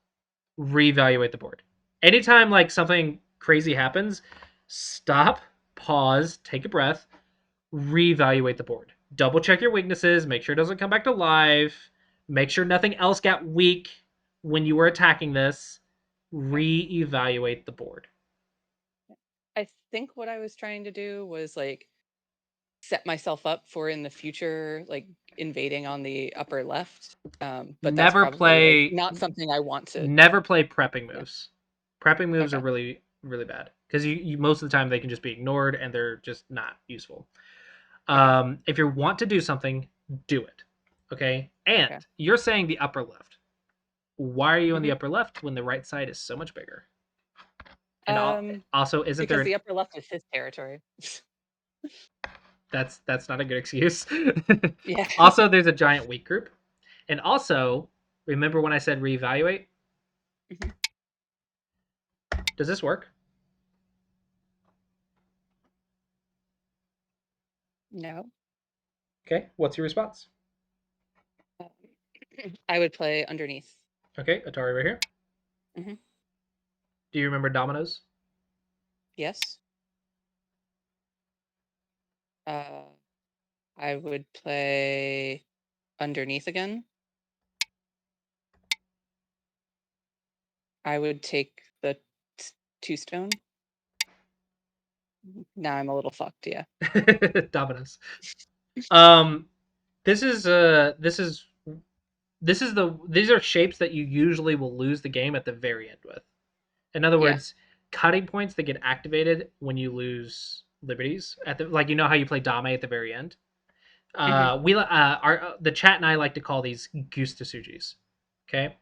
Reevaluate the board. Anytime like something crazy happens, stop, pause, take a breath, reevaluate the board. Double check your weaknesses. Make sure it doesn't come back to life. Make sure nothing else got weak when you were attacking this. Okay. Reevaluate the board. I think what I was trying to do was like set myself up for in the future, like invading on the upper left. But that's Never probably like play not something I want to. never play prepping Yeah. moves. Prepping moves are Okay. really bad because you most of the time they can just be ignored and they're just not useful. Okay. If you want to do something, do it. Okay, and Okay. you're saying the upper left. Why are you on the Hmm. upper left when the right side is so much bigger? And Um, also, isn't there because an the upper left is his territory. that's not a good excuse. Yeah. Also, there's a giant weak group, and also remember when I said reevaluate? Mhm. Does this work? No. Okay, what's your response? Um, I would play underneath. Okay, Atari right here. Hmm. Do you remember dominoes? Yes. Uh, I would play underneath again. I would take the two stone. Now I'm a little fucked. Yeah. Dominoes. Um, this is these are shapes that you usually will lose the game at the very end with. In other Yeah. words, cutting points that get activated when you lose liberties at the like how you play Dame at the very end. Hmm. We our the chat and I like to call these goose to Sujis. Okay,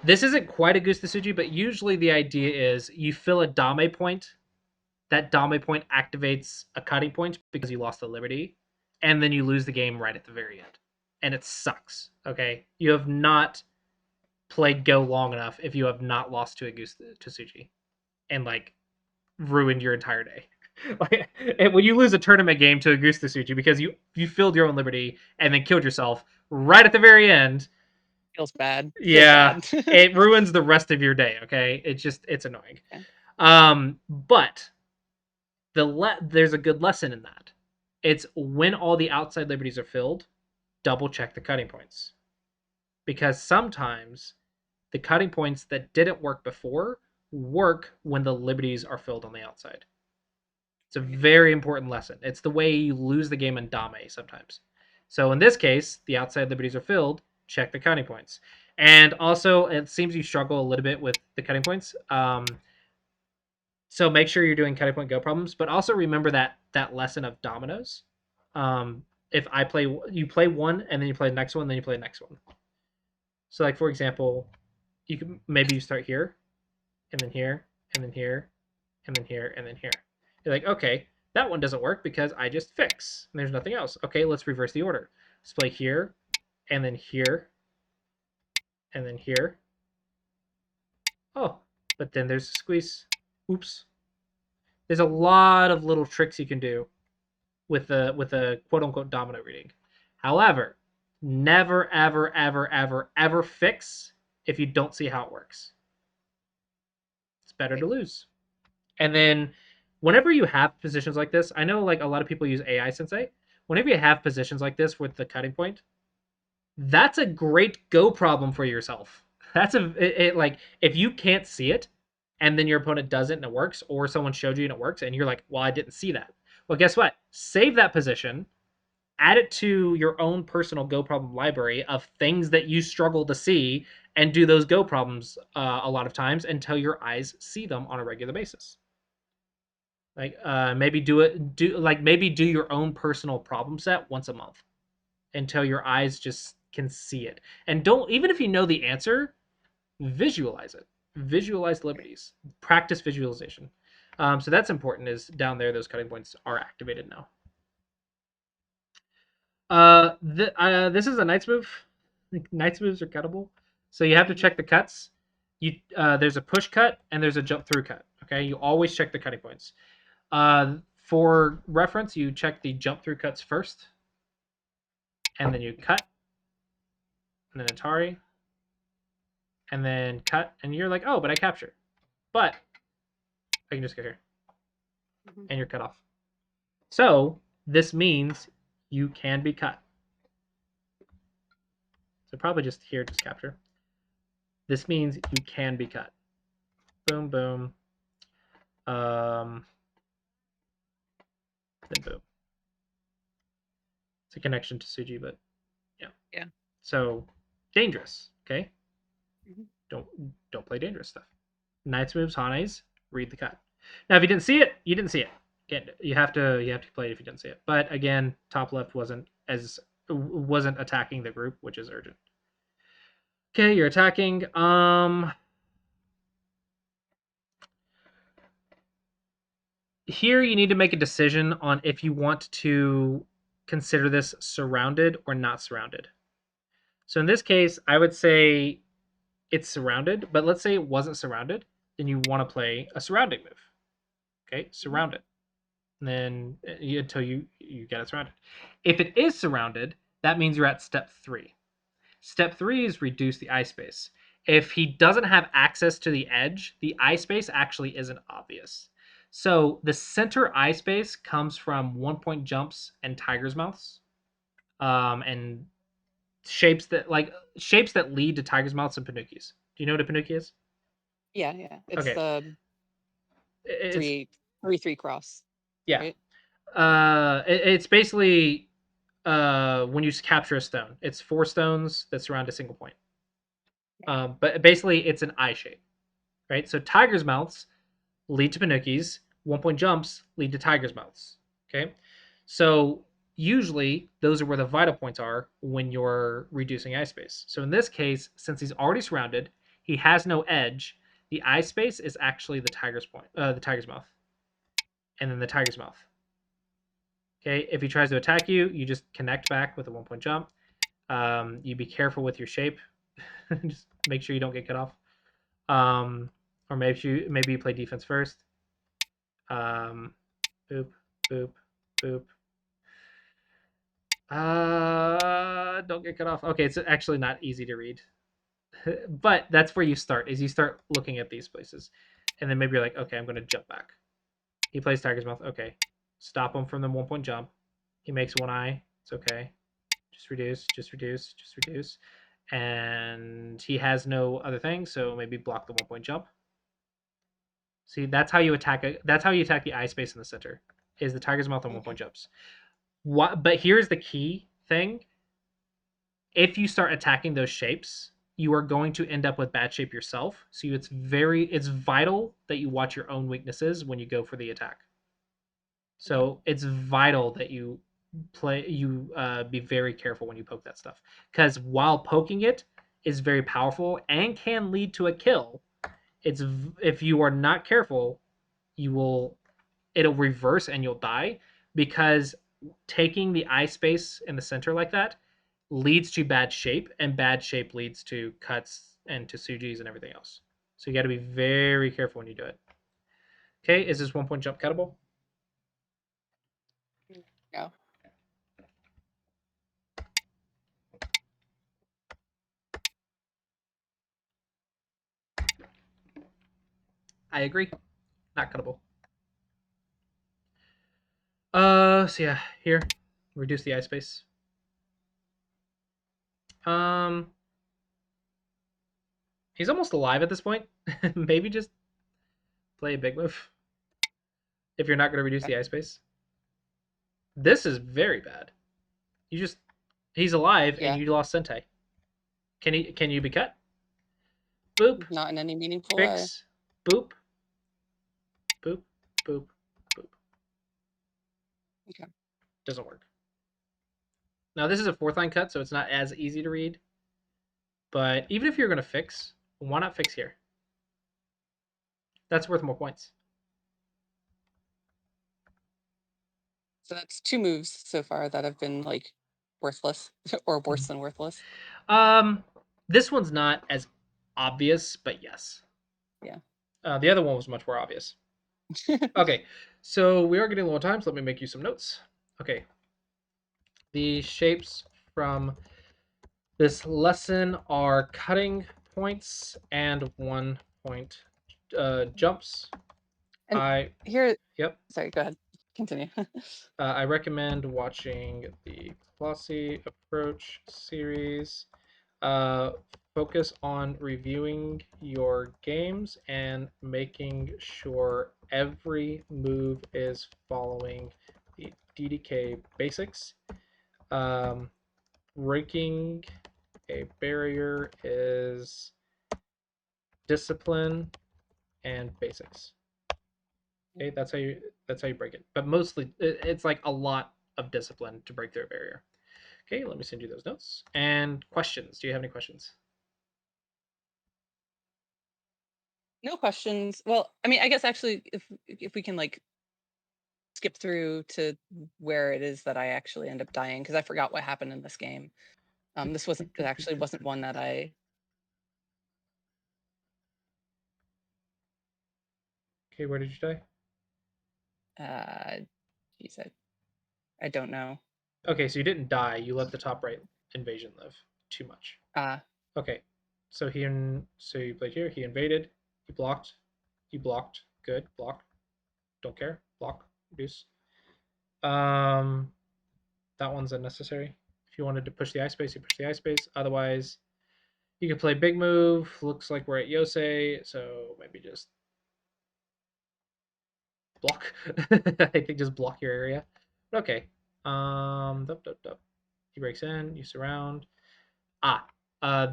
this isn't quite a goose to Suji, but usually the idea is you fill a Dame point. That Dame point activates a cutting point because you lost the liberty, and then you lose the game right at the very end, and it sucks. Okay, you have not played Go long enough if you have not lost to a goose to Suji, and like ruined your entire day. Like, and when you lose a tournament game to Augusta Suchi because you filled your own liberty and then killed yourself right at the very end, Feels bad. Feels yeah, bad. it ruins the rest of your day. Okay, it's annoying. Okay. But there's a good lesson in that. It's when all the outside liberties are filled, double check the cutting points because sometimes the cutting points that didn't work before work when the liberties are filled on the outside. It's a Right. very important lesson. It's the way you lose the game in Dame sometimes. So in this case, the outside liberties are filled. Check the cutting points. And also, it seems you struggle a little bit with the cutting points. So make sure you're doing cutting point go problems, but also remember that lesson of dominoes. If I play, you play one, and then you play the next one, then you play the next one. So like for example, you can maybe you start here, and then here, and then here, and then here, and then here. You're like, okay, that one doesn't work because I just fix. And there's nothing else. Okay, let's reverse the order. Let's play here, and then here, and then here. Oh, but then there's a squeeze. Oops. There's a lot of little tricks you can do with a quote unquote domino reading. However, never ever ever ever ever fix if you don't see how it works. It's better to Right. lose. And then whenever you have positions like this, I know like a lot of people use AI Sensei. Whenever you have positions like this with the cutting point, that's a great go problem for yourself. That's like if you can't see it and then your opponent does it and it works, or someone showed you and it works, and you're like, well, I didn't see that. Well, guess what? Save that position, add it to your own personal go problem library of things that you struggle to see, and do those go problems a lot of times until your eyes see them on a regular basis. Like maybe maybe do your own personal problem set once a month until your eyes just can see it. And don't, even if you know the answer, visualize it. Visualize Right. liberties. Practice visualization. So that's important. Is down there those cutting points are activated now. This is a knight's move. Knight's moves are cuttable, so you have to Mhm. check the cuts. There's a push cut and there's a jump through cut. Okay, you always check the cutting points. For reference, you check the jump through cuts first, and then you cut, and then Atari, and then cut, and you're like, oh, but I capture. But I can just go here, Mhm. and you're cut off. So this means you can be cut. So probably just here, just capture. This means you can be cut. Boom, boom. Then boom. It's a connection to Suji, but yeah. Yeah. So dangerous. Okay, Mhm. don't don't play dangerous stuff. Knights moves, Hanes, read the cut. Now, if you didn't see it, you didn't see it. Again, you have to play it if you didn't see it. But again, top left wasn't attacking the group, which is urgent. Okay, you're attacking. Here you need to make a decision on if you want to consider this surrounded or not surrounded. So in this case, I would say it's surrounded, but let's say it wasn't surrounded, then you want to play a surrounding move. Okay, Mhm. surround it. And then until you get it surrounded. If it is surrounded, that means you're at step 3. Step 3 is reduce the eye space. If he doesn't have access to the edge, the eye space actually isn't obvious. So the center eye space comes from 1 point jumps and tiger's mouths, and shapes that lead to tiger's mouths and pinocchios. Do you know what a pinocchio is? Yeah, yeah. It's Okay, the it's 3-3 cross, yeah. right? It's basically when you capture a stone. It's 4 stones that surround a single point. Right. But basically, it's an eye shape, right? So tiger's mouths lead to pinocchios. 1 point jumps lead to tiger's mouths. Okay, so usually those are where the vital points are when you're reducing eye space. So in this case, since he's already surrounded, he has no edge. The eye space is actually the tiger's mouth, and then the tiger's mouth. Okay, if he tries to attack you, you just connect back with a 1 point jump. You be careful with your shape. Just make sure you don't get cut off. Um, or maybe you play defense first. Um, boop, boop, boop. Don't get cut off. Okay, it's actually not easy to read, but that's where you start. Is you start looking at these places, and then maybe you're like, okay, I'm going to jump back. He plays Tiger's Mouth. Okay, stop him from the 1 point jump. He makes one eye. It's okay. Just reduce, just reduce, just reduce. And he has no other thing, so maybe block the 1 point jump. See, that's how you attack the eye space in the center. is the tiger's mouth and 1 point Okay. jumps. What? But here's the key thing: if you start attacking those shapes, you are going to end up with bad shape yourself. So it's vital that you watch your own weaknesses when you go for the attack. Okay. So it's vital that you be very careful when you poke that stuff, because while poking it is very powerful and can lead to a kill, if you are not careful, you will it'll reverse and you'll die, because taking the eye space in the center like that leads to bad shape, and bad shape leads to cuts and to sujis and everything else. So you got to be very careful when you do it. Okay, is this 1 point jump cuttable? Yeah. I agree. Not cuttable. So yeah, here, reduce the eye space. Um, he's almost alive at this point. Maybe just play a big move if you're not going to reduce Okay. the eye space. This is very bad. You just he's alive and Yeah. you lost Sentai. Can you be cut? Boop, Not in any meaningful way. fix, boop, boop, boop, boop. Okay. Doesn't work. Now this is a fourth line cut, so it's not as easy to read. But even if you're going to fix, why not fix here? That's worth more points. So that's two moves so far that have been like worthless or worse than worthless. Um, this one's not as obvious, but yes. Yeah. The other one was much more obvious. Okay, so we are getting low on time, so let me make you some notes. Okay, the shapes from this lesson are cutting points and 1 point jumps. And I here, Yep. sorry, go ahead. Continue. I recommend watching the Clossi approach series. Uh, Focus on reviewing your games and making sure every move is following the DDK basics. Um, Breaking a barrier is discipline and basics. Okay, that's how you break it. But mostly, it's like a lot of discipline to break through a barrier. Okay, let me send you those notes. And questions. Do you have any questions? No questions. Well, I mean, I guess actually, if we can like skip through to where it is that I actually end up dying, because I forgot what happened in this game. This wasn't it actually wasn't one that I Okay, where did you die? uh geez, I don't know. Okay, so you didn't die. You let the top right invasion live. Too much. Uh Okay, so you played here. He invaded. He blocked. You blocked. Good. Block. Don't care. Block. Reduce. Um, that one's unnecessary. If you wanted to push the ice space, you push the ice space. Otherwise, you could play big move. Looks like we're at Yosei, so maybe just block. I think just block your area. But okay. Dup, dup, dup. He breaks in. You surround. Ah,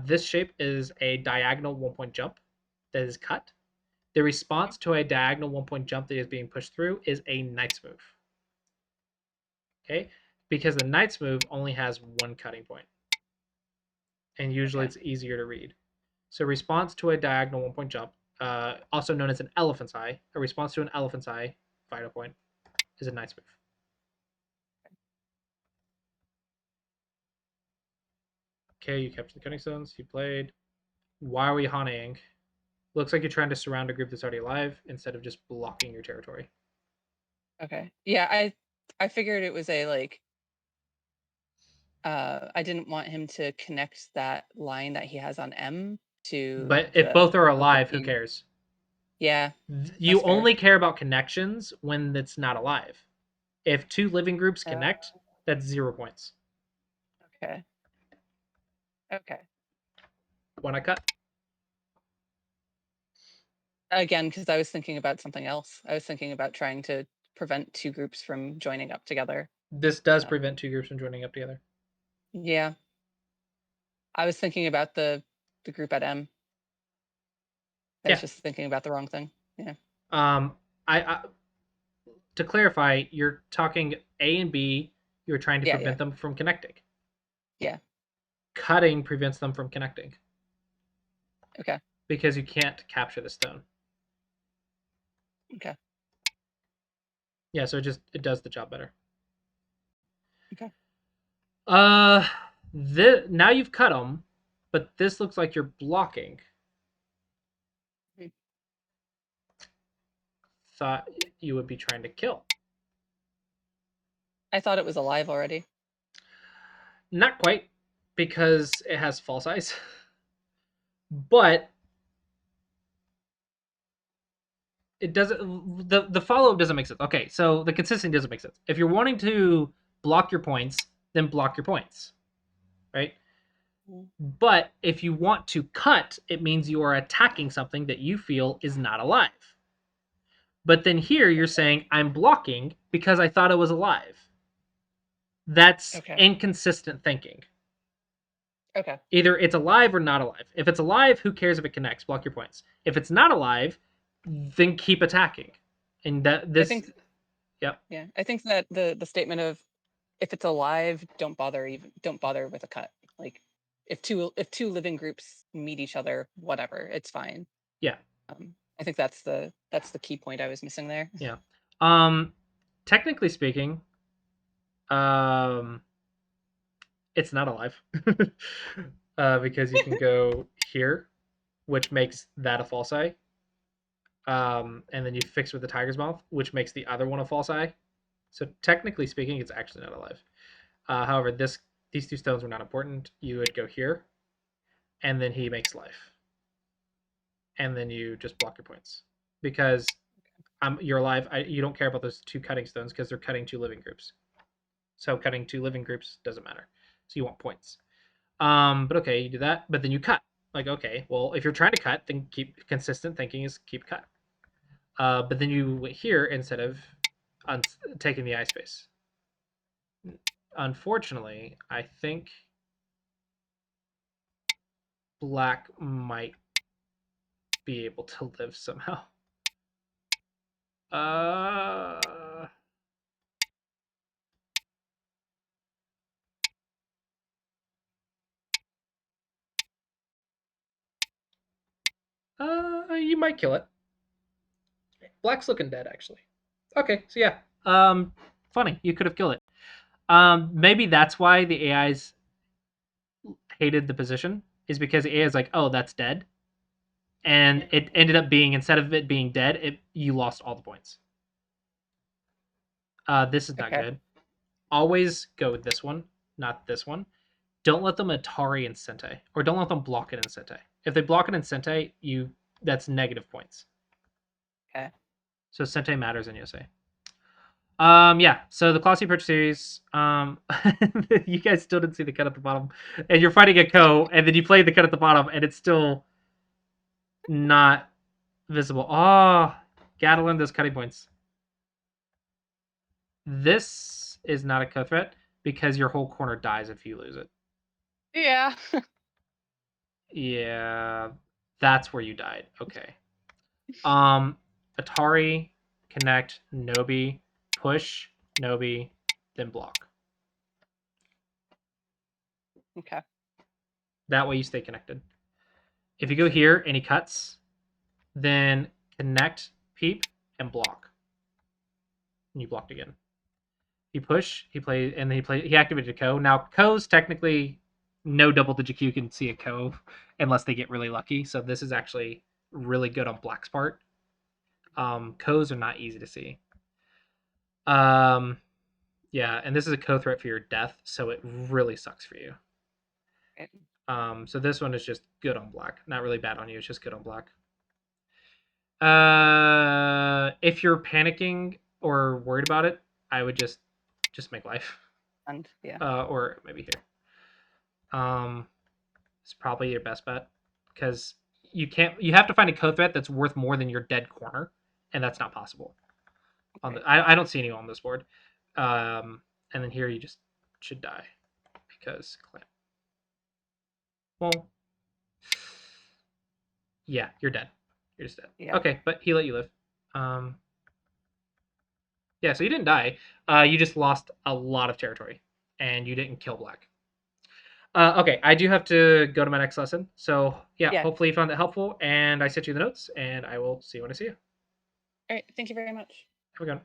this shape is a diagonal 1 point jump that is cut. The response to a diagonal 1 point jump that is being pushed through is a knight's move. Okay, because the knight's move only has one cutting point, and usually okay. it's easier to read. So response to a diagonal 1 point jump, also known as an elephant's eye, a response to an elephant's eye vital point is a knight's move. Okay, you captured the cutting stones. You played. Why are we Haneing? Looks like you're trying to surround a group that's already alive instead of just blocking your territory. Okay. Yeah, I figured it was a like I didn't want him to connect that line that he has on M to But if the both are of it alive, who being cares? yeah, You that's fair. only care about connections when it's not alive. If two living groups Uh, connect, that's 0 points. okay. Okay. When I cut, Again, because I was thinking about something else. I was thinking about trying to prevent two groups from joining up together. This does Um, prevent two groups from joining up together. yeah, I was thinking about the group at M. I was Yeah. just thinking about the wrong thing. Yeah, Um, I to clarify, you're talking A and B. You're trying to yeah, yeah, prevent them from connecting. yeah. Cutting prevents them from connecting Okay, because you can't capture the stone. okay, Yeah, so it does the job better. okay. Uh, now you've cut them, but this looks like you're blocking. Mm. Thought you would be trying to kill. I thought it was alive already. Not quite, because it has false eyes. But it doesn't. The follow up doesn't make sense. Okay, so the consistency doesn't make sense. If you're wanting to block your points, then block your points, right? Mm. But if you want to cut, it means you are attacking something that you feel is not alive. But then here you're Okay, saying I'm blocking because I thought it was alive. That's okay, inconsistent thinking. okay. Either it's alive or not alive. If it's alive, who cares if it connects? Block your points. If it's not alive, then keep attacking. And that I this, think yep, yeah, I think that the statement of if it's alive, don't bother with a cut. Like if two living groups meet each other, whatever, it's fine. yeah, I think that's the key point I was missing there. yeah. Um, technically speaking, um, it's not alive, because you can go here, which makes that a false eye. And then you fix with the tiger's mouth, which makes the other one a false eye. So technically speaking, it's actually not alive. However, these two stones were not important. You would go here, and then he makes life, and then you just block your points because you're alive. You don't care about those two cutting stones because they're cutting two living groups. So cutting two living groups doesn't matter. So you want points. But okay, you do that, but then you cut. Like, okay, well, if you're trying to cut, then keep consistent thinking is keep cut. But then you went here instead of un- taking the eye space. Unfortunately, I think black might be able to live somehow. Uh, you might kill it. Black's looking dead, actually. Okay, so yeah. Funny, you could have killed it. Maybe that's why the AIs hated the position, is because the AI is like, oh, that's dead, and it ended up being instead of it being dead, you lost all the points. This is not Okay, good. Always go with this one, not this one. Don't let them Atari and Sente, or don't let them block it in Sente. If they block it in Sente, that's negative points. okay. So Sente matters in Yosei. Yeah. So the Clossi Approach series, you guys still didn't see the cut at the bottom, and you're fighting a Ko, and then you play the cut at the bottom, and it's still not visible. Oh, gotta learn those cutting points. This is not a Ko threat because your whole corner dies if you lose it. Yeah. Yeah, that's where you died. Okay. Um, Atari, connect, Nobi, push, Nobi, then block. Okay. That way you stay connected. If you go here and he cuts, then connect, peep, and block. And you blocked again. He push, he play, and then he activated a Ko. Now Ko's technically no double digit Q can see a Ko unless they get really lucky. So this is actually really good on Black's part. Ko's are not easy to see. Um, yeah, and this is a Ko threat for your death, so it really sucks for you. Okay. So this one is just good on Black, not really bad on you. It's just good on Black. If you're panicking or worried about it, I would just make life. And yeah. Or maybe here. It's probably your best bet because you have to find a code threat that's worth more than your dead corner, and that's not possible. On Okay. the I don't see anyone on this board. And then here you just should die because clan. Well, yeah, you're dead. You're just dead. Yeah. Okay, but he let you live. Um, yeah, so you didn't die. You just lost a lot of territory, and you didn't kill black. Okay, I do have to go to my next lesson. So yeah, Yeah. hopefully you found that helpful, and I sent you the notes, and I will see you when I see you. All right. Thank you very much. Have a good one.